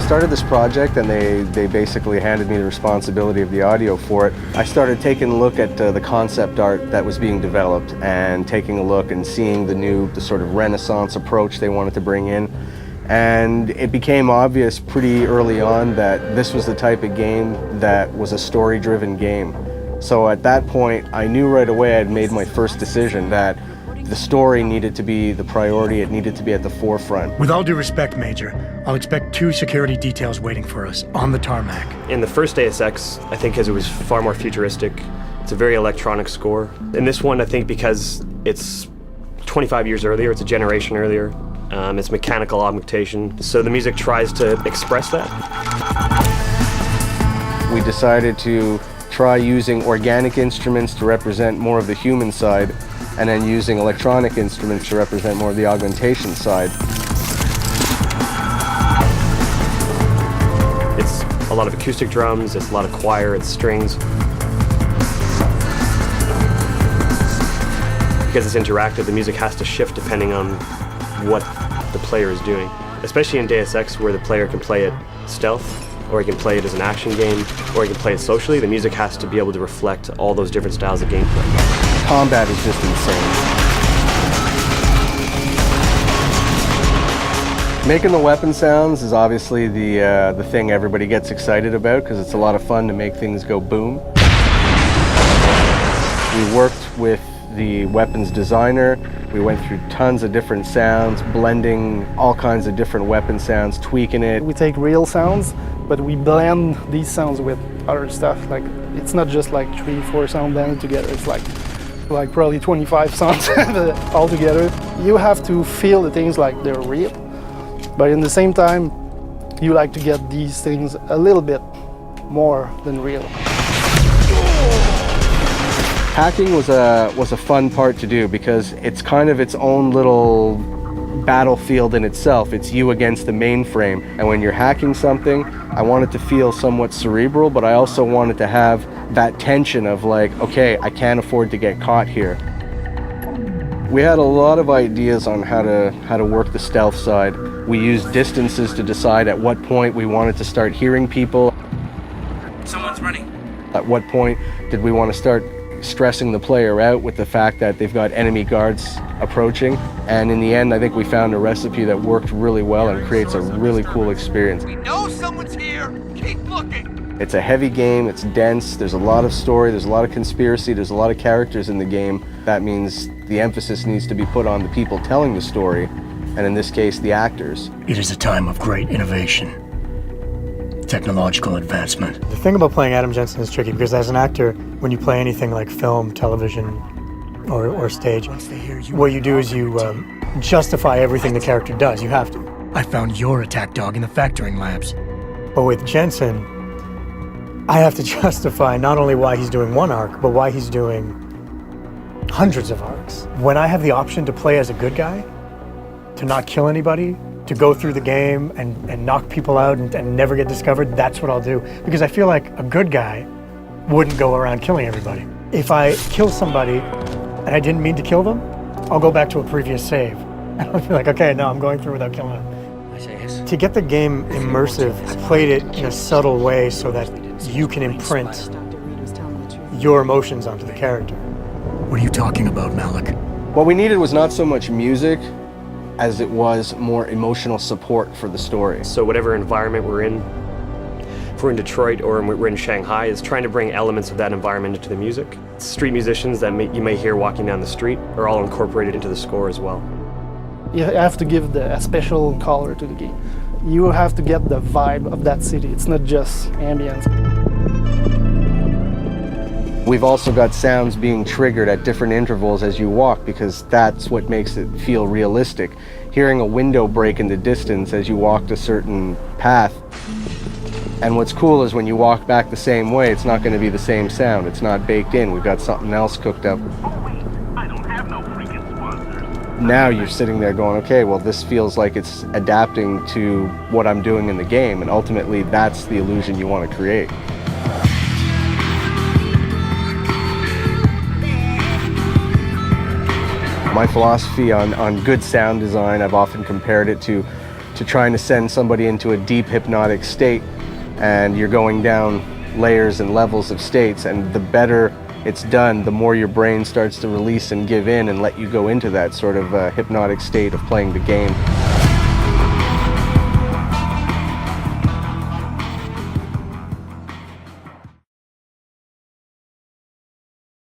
started this project and they basically handed me the responsibility of the audio for it, I started taking a look at the concept art that was being developed and taking a look and seeing the sort of Renaissance approach they wanted to bring in. And it became obvious pretty early on that this was the type of game that was a story-driven game. So at that point, I knew right away I'd made my first decision that the story needed to be the priority, it needed to be at the forefront. With all due respect, Major, I'll expect 2 security details waiting for us on the tarmac. In the first Deus Ex, I think because it was far more futuristic, it's a very electronic score. In this one, I think because it's 25 years earlier, it's a generation earlier, it's mechanical augmentation, so the music tries to express that. We decided to try using organic instruments to represent more of the human side, and then using electronic instruments to represent more of the augmentation side. It's a lot of acoustic drums, it's a lot of choir, it's strings. Because it's interactive, the music has to shift depending on what the player is doing. Especially in Deus Ex, where the player can play it stealth, or he can play it as an action game, or he can play it socially, the music has to be able to reflect all those different styles of gameplay. Combat is just insane. Making the weapon sounds is obviously the thing everybody gets excited about because it's a lot of fun to make things go boom. We worked with the weapons designer. We went through tons of different sounds, blending all kinds of different weapon sounds, tweaking it. We take real sounds, but we blend these sounds with other stuff. Like, it's not just like 3-4 sounds blended together. It's like probably 25 sounds all together. You have to feel the things like they're real, but in the same time, you like to get these things a little bit more than real. Hacking was a fun part to do because it's kind of its own little battlefield in itself. It's you against the mainframe, and when you're hacking something, I want it to feel somewhat cerebral, but I also wanted to have that tension of like, okay, I can't afford to get caught here. We had a lot of ideas on how to work the stealth side. We used distances to decide at what point we wanted to start hearing people. Someone's running. At what point did we want to start stressing the player out with the fact that they've got enemy guards approaching. And in the end, I think we found a recipe that worked really well and creates a really cool experience. We know someone's here. Keep looking. It's a heavy game, it's dense, there's a lot of story, there's a lot of conspiracy, there's a lot of characters in the game. That means the emphasis needs to be put on the people telling the story, and in this case, the actors. It is a time of great innovation, technological advancement. The thing about playing Adam Jensen is tricky because as an actor, when you play anything like film, television, or stage, what you do is you justify everything the character does. You have to. I found your attack dog in the factoring labs. But with Jensen, I have to justify not only why he's doing one arc, but why he's doing hundreds of arcs. When I have the option to play as a good guy, to not kill anybody, to go through the game and knock people out and never get discovered, that's what I'll do. Because I feel like a good guy wouldn't go around killing everybody. If I kill somebody and I didn't mean to kill them, I'll go back to a previous save. And I'll be like, okay, no, I'm going through without killing them. I say yes. To get the game immersive, I played it in a subtle way so that you can imprint your emotions onto the character. What are you talking about, Malik? What we needed was not so much music as it was more emotional support for the story. So whatever environment we're in, if we're in Detroit or we're in Shanghai, is trying to bring elements of that environment into the music. Street musicians that you may hear walking down the street are all incorporated into the score as well. You have to give a special color to the game. You have to get the vibe of that city. It's not just ambience. We've also got sounds being triggered at different intervals as you walk because that's what makes it feel realistic. Hearing a window break in the distance as you walked a certain path. And what's cool is when you walk back the same way, it's not going to be the same sound. It's not baked in. We've got something else cooked up. I don't have no freaking sponsors. Now you're sitting there going, okay, well, this feels like it's adapting to what I'm doing in the game. And ultimately, that's the illusion you want to create. My philosophy on good sound design, I've often compared it to to trying to send somebody into a deep hypnotic state, and you're going down layers and levels of states, and the better it's done, the more your brain starts to release and give in and let you go into that sort of hypnotic state of playing the game.